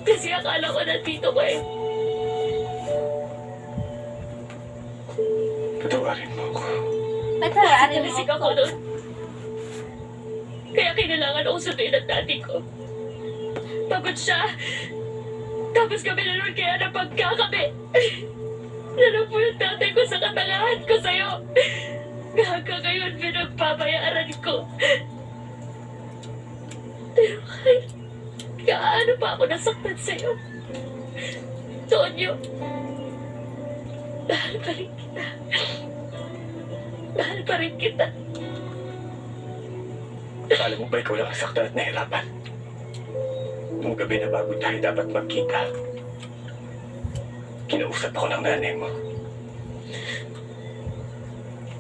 Kasi akala ko nandito ko eh. Patawarin mo ako. Patawarin mo Nalasing ako. ako noon. Kaya kailangan akong sunduin ang dati ko. Pagod siya. Tapos kami na nun kaya napagkakabi. Nalang po yung tatay ko sa katangahan ko sa'yo. Hanggang ngayon pinagpapayaran ko. Pero kahit gaano pa ako nasaktan sa'yo. Tonyo, mahal pa rin kita. Mahal pa rin kita. Akala mo ba ikaw lang ang saktan at nahirapan? Nung gabi na bago tayo dapat magkita, kinausap ako ng nanay mo.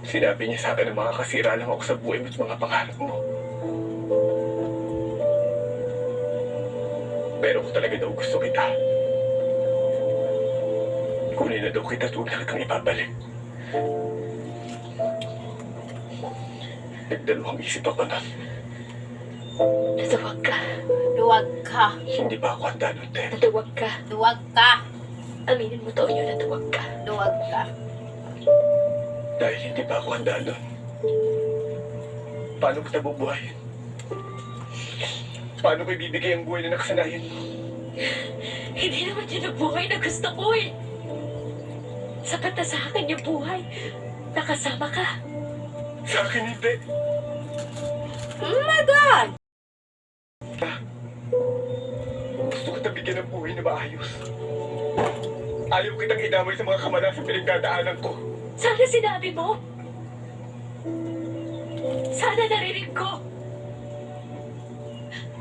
Sinabi niya sa akin na makakasira lang ako sa buhay mo at mga pangarap mo. Pero kung talaga daw gusto kita, kunin na daw kita at huwag na kitang ibabalik. Nagdalawang isip ako na Natawag ka. Duwag ka. hindi pa ako handa nun, Ted. Natawag ka. Duwag ka. Aminin mo, Tonyo, natawag ka. Duwag ka. Dahil hindi pa ako handa nun. Paano kita bubuhayin? Paano ko ibibigay ang buhay na nakasanayan mo? Hindi naman yun ang buhay na gusto ko eh. Sapat na sa akin yung buhay. Nakasama ka. Sa akin hindi. Oh my God! Gusto kita bigyan ng buhay na maayos. Ayaw kitang idamay sa mga kamala sa pinagdadaanan ko. Sana sinabi mo. Sana narinig ko.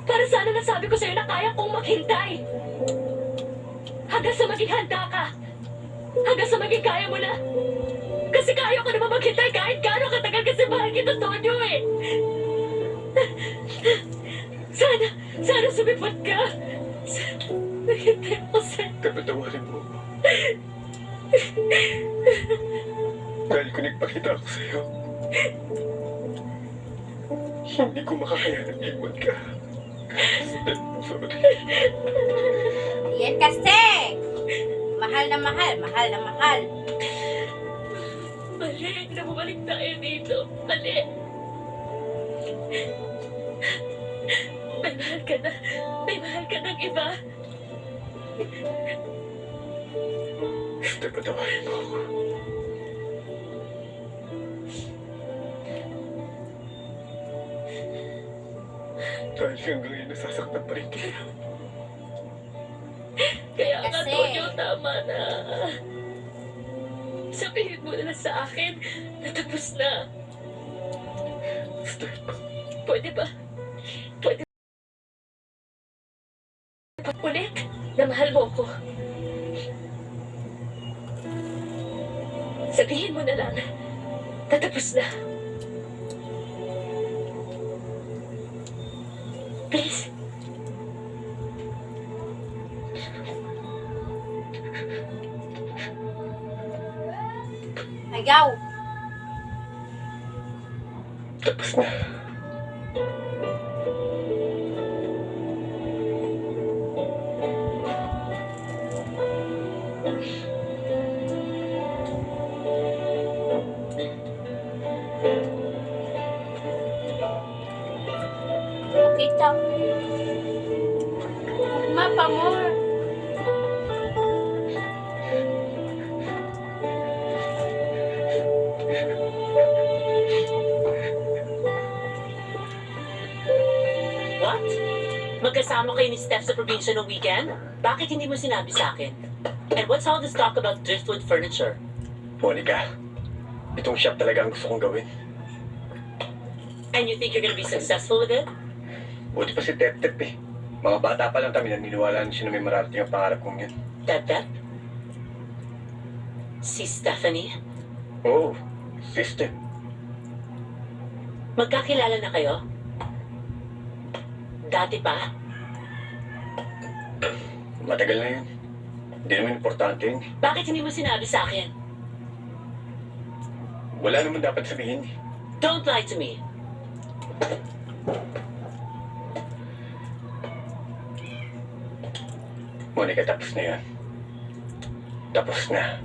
Para sana nasabi ko sa'yo na kaya kong maghintay. Hanggang sa maging handa ka. Hanggang sa maging kaya mo na. Kasi kaya ko naman maghintay kahit gaano katagal kasi mahal kita, Tonyo eh. Sana sumipot ka. Sana naghintay ako sa'yo. Kapatawarin mo ako. Dahil kung nagpakita ako sa'yo, hindi ko makakayanan iwan ka. Sorry. Yan kasi! Mahal na mahal. Mahal na mahal. Mali, na bumalik tayo dito. Mali. May mahal ka na. May mahal ka ng iba. Basta patawarin mo ako. Dahil hanggang ngayon nasasaktan pa rin kita. Kaya nga, Kasi- Tonyo, tama na. Sabihin mo na sa akin na tapos na. Basta Pwede ba? Pwede ba ulit na mahal mo ako? Sabihin mo na lang na tapos na. Please. Ayaw. tapos na. Kita. Mapa more. What? Magkasama kayo ni Steph sa probinsya ng weekend? Bakit hindi mo sinabi sa akin? And what's all this talk about driftwood furniture? Monica, itong shop talaga ang gusto kong gawin. And you think you're gonna be successful with it? Buti pa si Tep-Tep eh. Mga bata pa lang kami naniniwala na siya na may mararating ang pangarap kong yun. Tep-Tep? Si Stephanie? Oo, sister. Magkakilala na kayo? Dati pa? Matagal na yun. Hindi naman importante yun. Bakit hindi mo sinabi sa akin? Wala naman dapat sabihin eh. Don't lie to me. Monica, tapos na yan. Tapos na.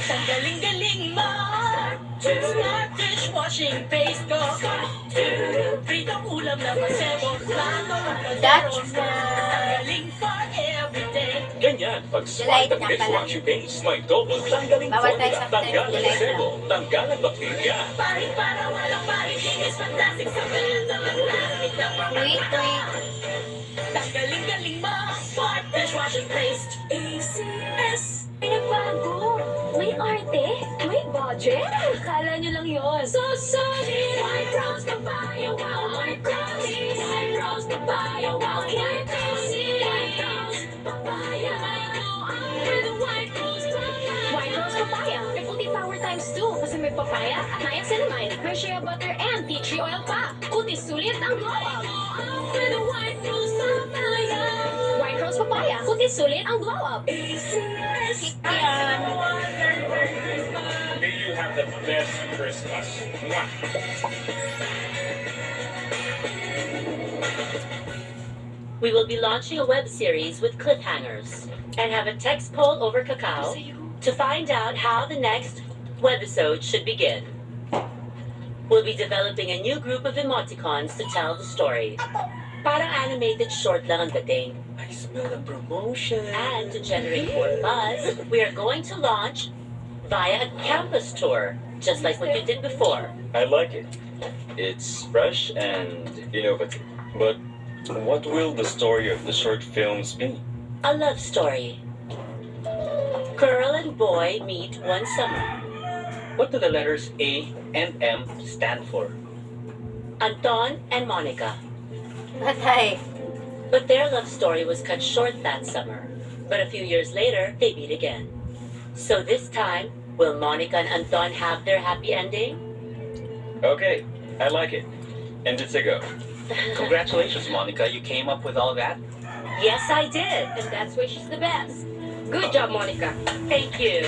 Ang galing-galing mo. Start dishwashing paste ko. Pritong ulam na masebo. Plano ang That's kasero. Ang galing for everyday. Ganyan, pag Delight smart ang na pala. dishwashing base, may double tanggaling Bawal tayo formula, sa tanggalan delight ng sebo, tanggalan bakterya. Paring para walang paring. Kinis fantastic sa benta. Maglastik na Tweet, tweet. Ang galing-galing mo. Smart dishwashing paste. ACS. Pinagbago. May arte. May budget. Akala nyo lang yun. So solid. White rose papaya. Wow. White rose. White rose papaya. Wow. White rose. White rose papaya. With a white rose papaya. White rose papaya. May puti power times 2. Kasi may papaya, niacinamide, may shea butter, and tea tree oil pa. Kutis sulit ang glow up. With a white rose papaya. White rose papaya. Kutis sulit ang glow up. Hit yan. May you have the best Christmas. Mwah! We will be launching a web series with cliffhangers and have a text poll over Kakao to find out how the next webisode should begin. We'll be developing a new group of emoticons to tell the story. Parang animated short lang ang dating. I smell a promotion. And to generate more buzz, we are going to launch via a campus tour, just like what you did before. I like it. It's fresh and innovative. But what will the story of the short films be? A love story. Girl and boy meet one summer. What do the letters A and M stand for? Anton and Monica. Patay. But their love story was cut short that summer. But a few years later, they meet again. So this time, will Monica and Anton have their happy ending? Okay, I like it. And it's a go. Congratulations, Monica. You came up with all that? Yes, I did. And that's why she's the best. Good job, Monica. Thank you.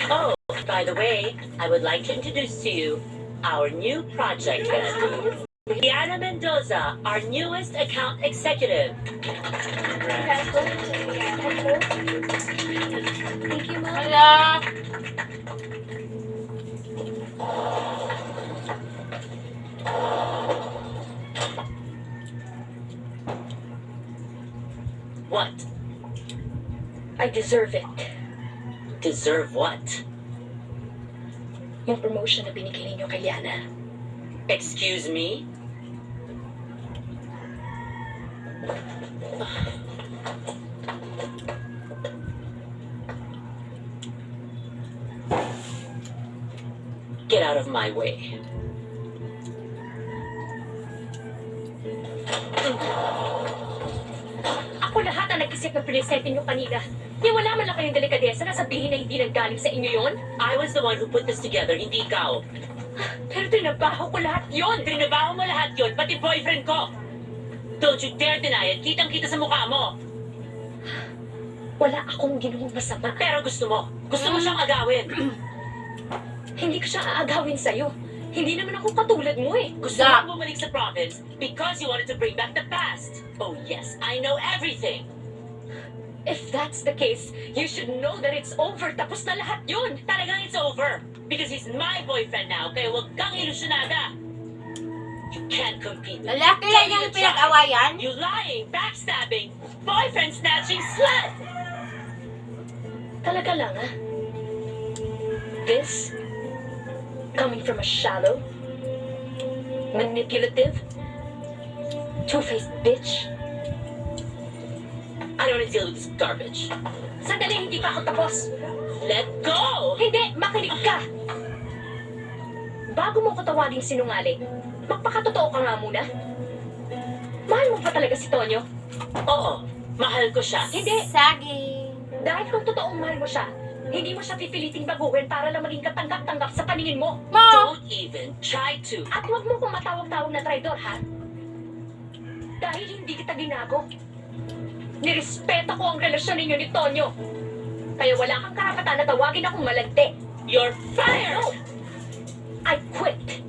Oh, by the way, I would like to introduce to you our new project head. Diana Mendoza, our newest account executive. Thank you, Mom. Hala. What? I deserve it. Deserve what? Yung promotion na binigay ninyo kay Liana. Excuse me? Get out of my way. Ako lahat ang nag-isip ng presente nyo kanina. Di wala man lang kayong delikadesa na sabihin na hindi nanggaling sa inyo yon. I was the one who put this together, hindi ikaw. Pero tinabaho ko lahat yon. Trinabaho mo lahat yon, pati boyfriend ko. Don't you dare deny it, kitang-kita sa mukha mo. Wala akong ginawang masama. Pero gusto mo siyang agawin. Hindi ko siya aagawin sa'yo. Hindi naman ako katulad mo eh. Gusto mo bumalik sa province because you wanted to bring back the past. Oh yes, I know everything. If that's the case, you should know that it's over. Tapos na lahat yun. Talagang it's over. Because he's my boyfriend now, kaya huwag kang ilusyonada. You can't compete with Lalaki lang yung pinag-awayan. you lying, backstabbing, boyfriend-snatching slut! Talaga lang, ha? This, coming from a shallow, manipulative, two-faced bitch. I don't want to deal with this garbage. Sandali, hindi pa ako tapos. Let go! Hindi, makinig ka! Bago mo ko tawaging sinungaling, magpakatotoo ka nga muna. Mahal mo ba talaga si Tonyo? Oo, mahal ko siya. Hindi, Saging. dahil kung totoong mahal mo siya, hindi mo siya pipiliting baguhin para lang maging katanggap-tanggap sa paningin mo. Mo. Don't even try to. At huwag mo kong matawag-tawag na traidor, ha? Dahil hindi kita ginago. Nirespeto ko ang relasyon ninyo ni Tonyo. Kaya wala kang karapatan na tawagin akong malagte. You're fired! No! I quit.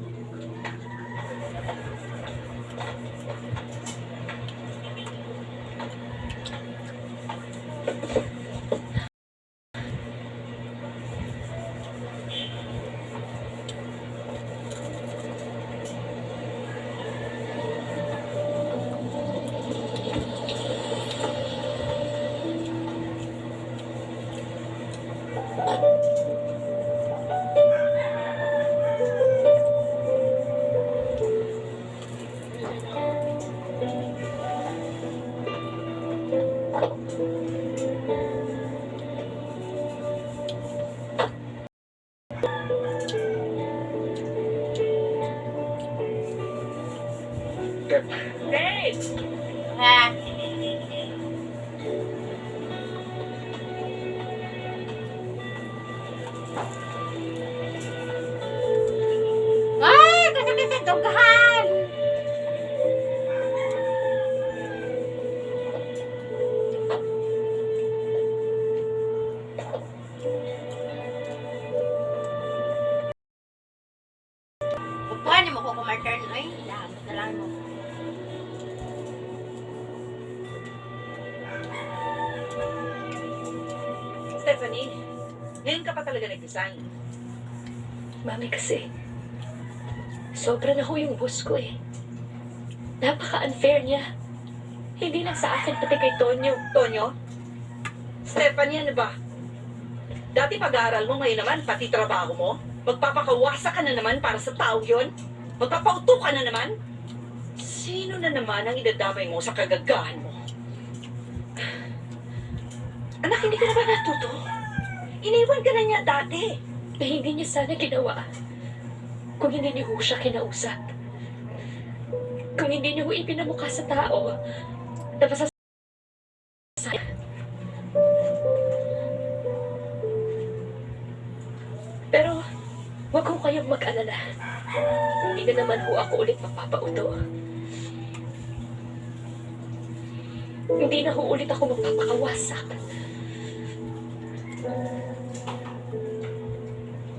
Step, Dave! Ha? Ay! Kasi dughan! Bukuhan mo ko kumarturn. Ay, lahat na lang mo. Stephanie, ngayon ka pa talaga nag-design. Mami kasi, sobra na ho yung boss ko eh. Napaka-unfair niya. Hindi lang sa akin, pati kay Tonyo. Tonyo? Stephanie, ano ba? Dati pag-aaral mo, ngayon naman, pati trabaho mo? Magpapakawasa ka na naman para sa tao yon? Magpapauto ka na naman? Sino na naman ang idadamay mo sa kagagahan mo? Anak, hindi ka na ba natuto? Iniwan ka na niya dati. Na hindi niya sana ginawa. Kung hindi niyo ho siya kinausap. Kung hindi niyo ho ipinamukha sa tao. Na masasaya. Pero, wag ho kayong mag-alala. Hindi na naman ho ako ulit magpapauto. Hindi na ho ulit ako magpapakawasak.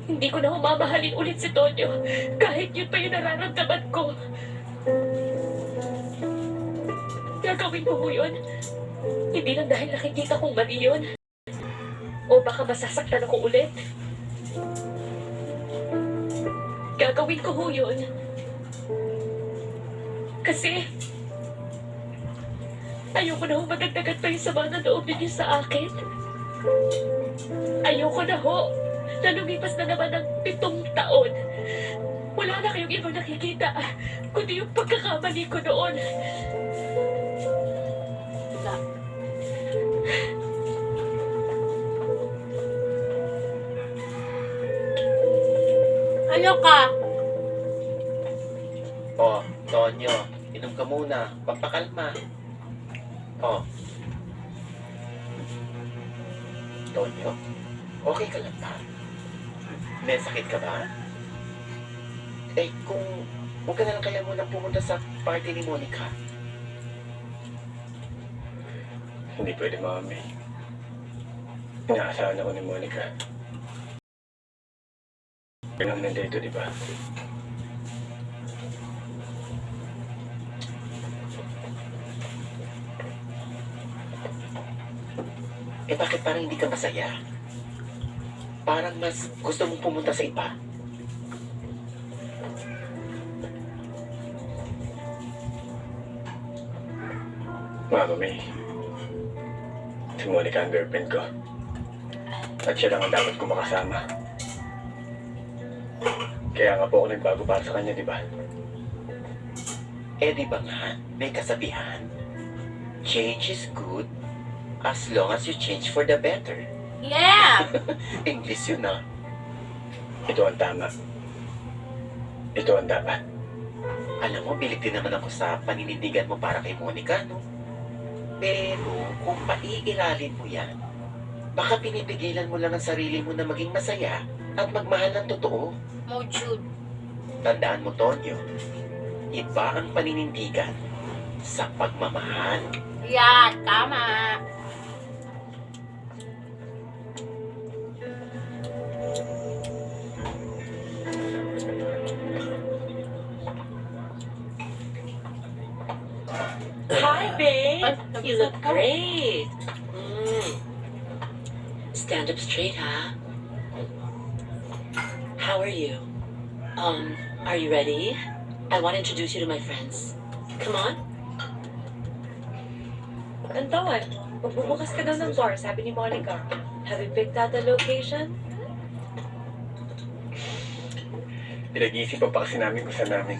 Hindi ko na humamahalin ulit si Tonyo. Kahit yun pa yung nararamdaman ko. Gagawin ko ho yun. Hindi lang dahil nakikita kong mali yun. O baka masasaktan ako ulit. Gagawin ko ho yun. Kasi ayoko na ho madagdagan pa yung sama na loob ninyo sa akin. Ayoko na ho na lumipas na naman ng 7 taon. Wala na kayong ibang nakikita, kundi yung pagkakamali ko noon. Ano ka? Oh, Tonyo, inom ka muna. Pampakalma. Oh. Tonyo, okay ka lang ba? May sakit ka ba? Eh, kung huwag ka na lang kaya muna pumunta sa party ni Monica. hindi pwede, Mami. Inaasahan ako ni Monica. Ganun nandito, di ba? Eh, bakit parang hindi ka masaya? Parang mas gusto mong pumunta sa iba. Mami, si Monica ang girlfriend ko. At siya lang ang dapat ko makasama. Kaya nga po ako nagbago para sa kanya, di ba? Eh, di ba nga, may kasabihan. Change is good as long as you change for the better. Yeah! English yun, ah. Ito ang tama. Ito ang dapat. Alam mo, bilig din naman ako sa paninindigan mo para kay Monica, no? Pero kung paiiralin mo yan, baka pinipigilan mo lang ang sarili mo na maging masaya at magmahal ng totoo. Mo Jude. Tandaan mo, Tonyo, iba ang paninindigan sa pagmamahal. Yan, tama. Hi, babe. Ay, You look great. Stand up straight, huh? How are you? Are you ready? I want to introduce you to my friends. Come on. Anton, magbubukas ka daw ng bar, sabi ni Monica. Have you picked out the location? Pinag-iisipan pa kasi namin kung saan namin.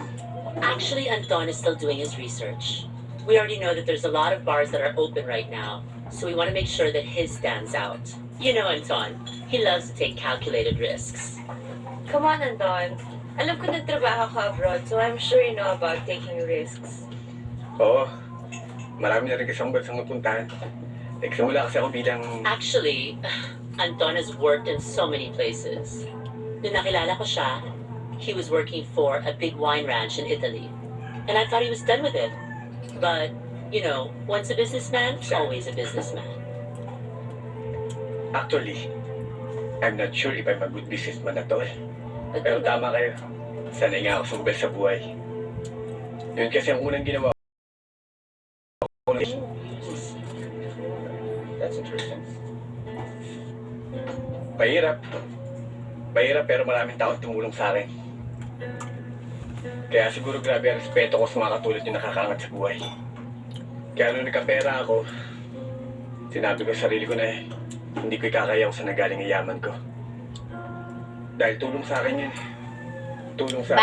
Actually, Anton is still doing his research. We already know that there's a lot of bars that are open right now, so we want to make sure that his stands out. You know Anton, he loves to take calculated risks. Come on, Anton. Alam ko nagtrabaho ka abroad, so I'm sure you know about taking risks. Oo. Marami na rin kasi akong bansang mapuntahan. Nagsimula kasi ako bilang... Actually, Anton has worked in so many places. Nung nakilala ko siya, he was working for a big wine ranch in Italy. And I thought he was done with it. But, you know, once a businessman, always a businessman. Actually, I'm not sure if I'm a good businessman at all. Pero tama kayo. Sanay nga ako sumbel sa buhay. Yun kasi ang unang ginawa ko. That's interesting. Mahirap. Mahirap pero maraming tao tumulong sa akin. Kaya siguro grabe ang respeto ko sa mga katulad yung nakakaangat sa buhay. Kaya nung nagkapera ako, sinabi ko sa sarili ko na hindi ko ikakayaw sa nagaling ang yaman ko. Dahil tulong sa akin yun. Tulong sa akin.